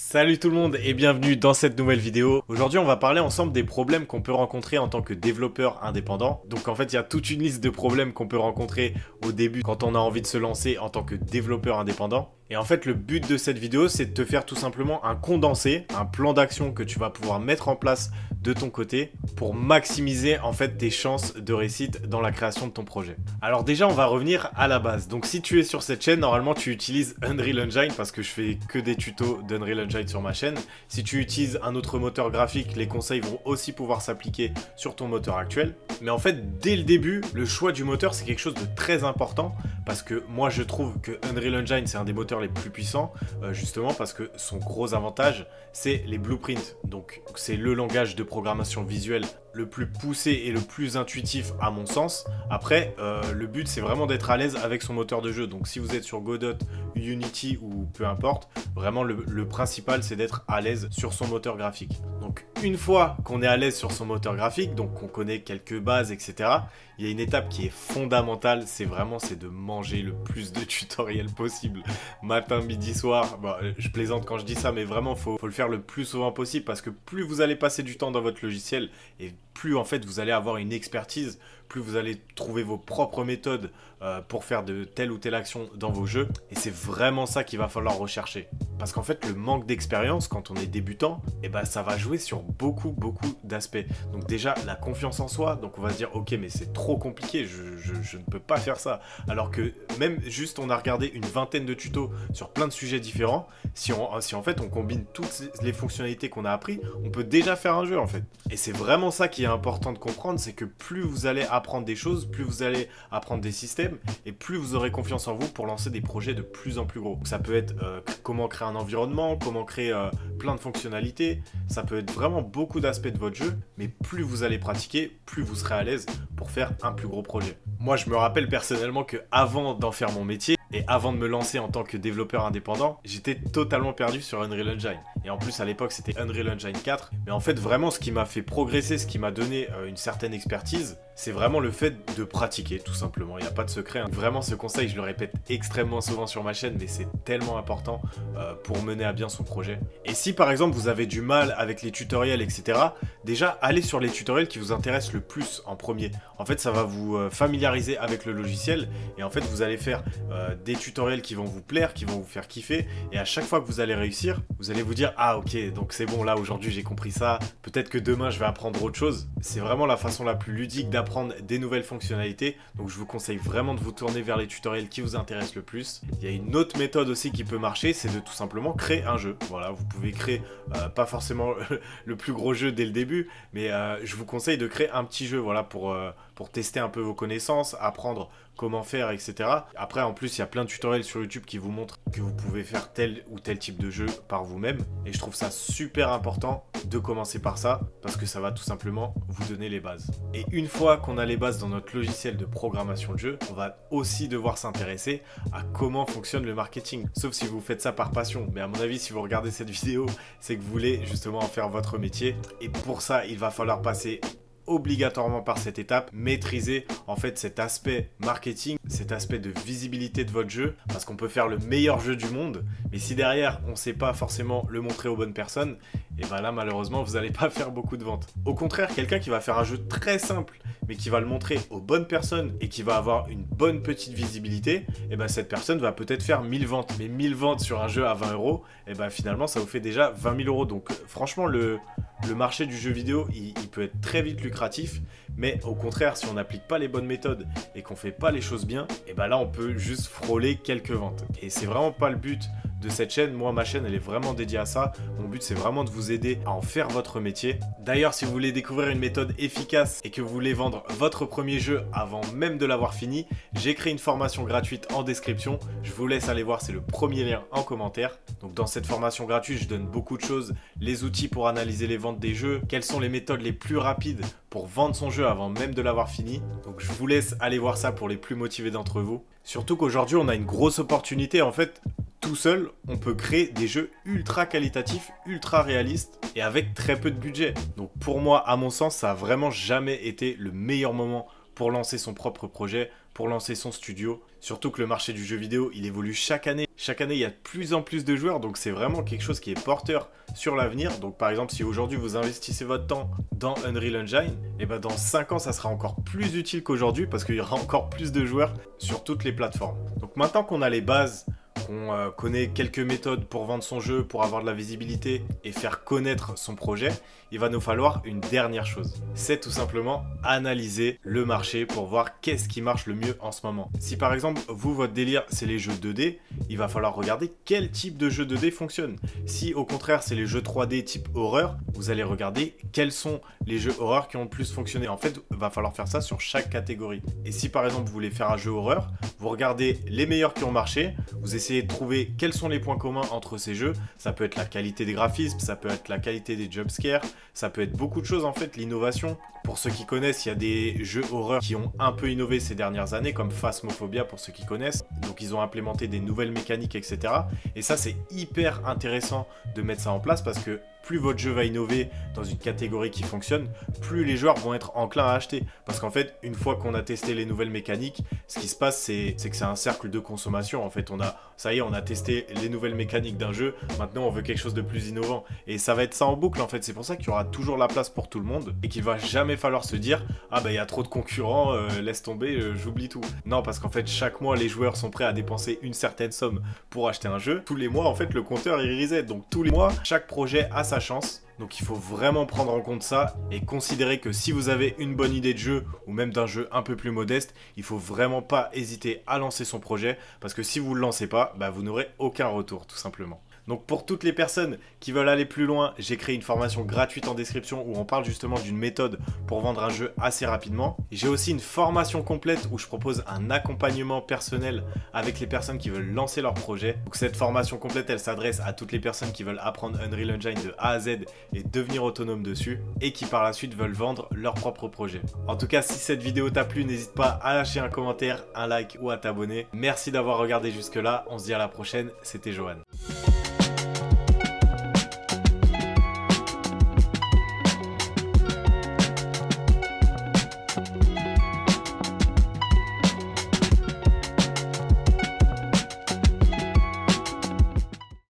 Salut tout le monde et bienvenue dans cette nouvelle vidéo. Aujourd'hui on va parler ensemble des problèmes qu'on peut rencontrer en tant que développeur indépendant. Donc en fait il y a toute une liste de problèmes qu'on peut rencontrer au début quand on a envie de se lancer en tant que développeur indépendant. Et en fait le but de cette vidéo c'est de te faire tout simplement un condensé, un plan d'action que tu vas pouvoir mettre en place de ton côté pour maximiser en fait tes chances de réussite dans la création de ton projet. Alors déjà on va revenir à la base. Donc si tu es sur cette chaîne, normalement tu utilises Unreal Engine parce que je fais que des tutos d'Unreal Engine sur ma chaîne. Si tu utilises un autre moteur graphique, les conseils vont aussi pouvoir s'appliquer sur ton moteur actuel. Mais en fait dès le début, le choix du moteur c'est quelque chose de très important parce que moi je trouve que Unreal Engine c'est un des moteurs les plus puissants justement parce que son gros avantage c'est les blueprints. Donc c'est le langage de programmation visuelle le plus poussé et le plus intuitif à mon sens. Après le but c'est vraiment d'être à l'aise avec son moteur de jeu. Donc si vous êtes sur Godot, Unity ou peu importe, vraiment le principal c'est d'être à l'aise sur son moteur graphique. Donc une fois qu'on est à l'aise sur son moteur graphique, donc qu'on connaît quelques bases etc, il y a une étape qui est fondamentale, c'est de manger le plus de tutoriels possible matin, midi, soir. Bon, je plaisante quand je dis ça, mais vraiment faut le faire le plus souvent possible parce que plus vous allez passer du temps dans votre logiciel et plus en fait vous allez avoir une expertise, plus vous allez trouver vos propres méthodes pour faire de telle ou telle action dans vos jeux. Et c'est vraiment ça qu'il va falloir rechercher. Parce qu'en fait, le manque d'expérience quand on est débutant, et ben, ça va jouer sur beaucoup d'aspects. Donc déjà, la confiance en soi. Donc on va se dire, ok, mais c'est trop compliqué, je ne peux pas faire ça. Alors que même juste, on a regardé une vingtaine de tutos sur plein de sujets différents. Si en fait, on combine toutes les fonctionnalités qu'on a appris, on peut déjà faire un jeu en fait. Et c'est vraiment ça qui est important de comprendre, c'est que plus vous allez apprendre des choses, plus vous allez apprendre des systèmes, et plus vous aurez confiance en vous pour lancer des projets de plus en plus gros. Donc ça peut être comment créer un environnement, comment créer plein de fonctionnalités, ça peut être vraiment beaucoup d'aspects de votre jeu, mais plus vous allez pratiquer, plus vous serez à l'aise pour faire un plus gros projet. Moi je me rappelle personnellement que avant d'en faire mon métier, et avant de me lancer en tant que développeur indépendant, j'étais totalement perdu sur Unreal Engine. Et en plus à l'époque c'était Unreal Engine 4. Mais en fait vraiment ce qui m'a fait progresser, ce qui m'a donné une certaine expertise, c'est vraiment le fait de pratiquer tout simplement. Il n'y a pas de secret. Hein. Vraiment ce conseil je le répète extrêmement souvent sur ma chaîne, mais c'est tellement important pour mener à bien son projet. Et si par exemple vous avez du mal avec les tutoriels etc, déjà allez sur les tutoriels qui vous intéressent le plus en premier. En fait ça va vous familiariser avec le logiciel et en fait vous allez faire des tutoriels qui vont vous plaire, qui vont vous faire kiffer, et à chaque fois que vous allez réussir, vous allez vous dire ah ok donc c'est bon, là aujourd'hui j'ai compris ça, peut-être que demain je vais apprendre autre chose. C'est vraiment la façon la plus ludique d'apprendre des nouvelles fonctionnalités, donc je vous conseille vraiment de vous tourner vers les tutoriels qui vous intéressent le plus. Il y a une autre méthode aussi qui peut marcher, c'est de tout simplement créer un jeu. Voilà, vous pouvez créer pas forcément le plus gros jeu dès le début, mais je vous conseille de créer un petit jeu, voilà, pour tester un peu vos connaissances, apprendre comment faire, etc. Après, en plus, il y a plein de tutoriels sur YouTube qui vous montrent que vous pouvez faire tel ou tel type de jeu par vous-même. Et je trouve ça super important de commencer par ça, parce que ça va tout simplement vous donner les bases. Et une fois qu'on a les bases dans notre logiciel de programmation de jeu, on va aussi devoir s'intéresser à comment fonctionne le marketing. Sauf si vous faites ça par passion. Mais à mon avis, si vous regardez cette vidéo, c'est que vous voulez justement en faire votre métier. Et pour ça, il va falloir passer obligatoirement par cette étape, maîtriser en fait cet aspect marketing, cet aspect de visibilité de votre jeu, parce qu'on peut faire le meilleur jeu du monde, mais si derrière on ne sait pas forcément le montrer aux bonnes personnes, et ben là malheureusement vous n'allez pas faire beaucoup de ventes. Au contraire, quelqu'un qui va faire un jeu très simple, mais qui va le montrer aux bonnes personnes et qui va avoir une bonne petite visibilité, et ben cette personne va peut-être faire 1000 ventes, mais 1000 ventes sur un jeu à 20 €, et ben finalement ça vous fait déjà 20 000 €. Donc franchement le marché du jeu vidéo, il peut être très vite lucratif, mais au contraire, si on n'applique pas les bonnes méthodes et qu'on fait pas les choses bien, et ben là on peut juste frôler quelques ventes. Et c'est vraiment pas le but de cette chaîne. Moi, ma chaîne, elle est vraiment dédiée à ça. Mon but, c'est vraiment de vous aider à en faire votre métier. D'ailleurs, si vous voulez découvrir une méthode efficace et que vous voulez vendre votre premier jeu avant même de l'avoir fini, j'ai créé une formation gratuite en description. Je vous laisse aller voir, c'est le premier lien en commentaire. Donc dans cette formation gratuite, je donne beaucoup de choses. Les outils pour analyser les ventes des jeux, quelles sont les méthodes les plus rapides pour vendre son jeu avant même de l'avoir fini. Donc je vous laisse aller voir ça pour les plus motivés d'entre vous. Surtout qu'aujourd'hui, on a une grosse opportunité en fait. Tout seul, on peut créer des jeux ultra qualitatifs, ultra réalistes et avec très peu de budget. Donc pour moi, à mon sens, ça a vraiment jamais été le meilleur moment pour lancer son propre projet, pour lancer son studio. Surtout que le marché du jeu vidéo, il évolue chaque année. Chaque année, il y a de plus en plus de joueurs, donc c'est vraiment quelque chose qui est porteur sur l'avenir. Donc par exemple, si aujourd'hui vous investissez votre temps dans Unreal Engine, et ben dans 5 ans, ça sera encore plus utile qu'aujourd'hui parce qu'il y aura encore plus de joueurs sur toutes les plateformes. Donc maintenant qu'on a les bases, qu'on connaît quelques méthodes pour vendre son jeu, pour avoir de la visibilité et faire connaître son projet, il va nous falloir une dernière chose. C'est tout simplement analyser le marché pour voir qu'est-ce qui marche le mieux en ce moment. Si par exemple, vous, votre délire, c'est les jeux 2D, il va falloir regarder quel type de jeu 2D fonctionne. Si au contraire, c'est les jeux 3D type horreur, vous allez regarder quels sont les jeux horreur qui ont le plus fonctionné. En fait, il va falloir faire ça sur chaque catégorie. Et si par exemple, vous voulez faire un jeu horreur, vous regardez les meilleurs qui ont marché, vous essayez de trouver quels sont les points communs entre ces jeux. Ça peut être la qualité des graphismes, ça peut être la qualité des jumpscares, ça peut être beaucoup de choses en fait, l'innovation. Pour ceux qui connaissent, il y a des jeux horreur qui ont un peu innové ces dernières années, comme Phasmophobia pour ceux qui connaissent. Donc ils ont implémenté des nouvelles mécaniques, etc. Et ça, c'est hyper intéressant de mettre ça en place parce que plus votre jeu va innover dans une catégorie qui fonctionne, plus les joueurs vont être enclins à acheter. Parce qu'en fait, une fois qu'on a testé les nouvelles mécaniques, ce qui se passe, c'est que c'est un cercle de consommation. En fait, ça y est, on a testé les nouvelles mécaniques d'un jeu, maintenant on veut quelque chose de plus innovant. Et ça va être ça en boucle en fait, c'est pour ça qu'il y aura toujours la place pour tout le monde et qu'il va jamais falloir se dire « Ah bah il y a trop de concurrents, laisse tomber, j'oublie tout ». Non, parce qu'en fait, chaque mois, les joueurs sont prêts à dépenser une certaine somme pour acheter un jeu. Tous les mois, en fait, le compteur il reset. Donc tous les mois, chaque projet a sa chance. Donc il faut vraiment prendre en compte ça et considérer que si vous avez une bonne idée de jeu ou même d'un jeu un peu plus modeste, il faut vraiment pas hésiter à lancer son projet parce que si vous ne le lancez pas, bah, vous n'aurez aucun retour tout simplement. Donc pour toutes les personnes qui veulent aller plus loin, j'ai créé une formation gratuite en description où on parle justement d'une méthode pour vendre un jeu assez rapidement. J'ai aussi une formation complète où je propose un accompagnement personnel avec les personnes qui veulent lancer leur projet. Donc cette formation complète, elle s'adresse à toutes les personnes qui veulent apprendre Unreal Engine de A à Z et devenir autonome dessus et qui par la suite veulent vendre leur propre projet. En tout cas, si cette vidéo t'a plu, n'hésite pas à lâcher un commentaire, un like ou à t'abonner. Merci d'avoir regardé jusque là, on se dit à la prochaine, c'était Johan.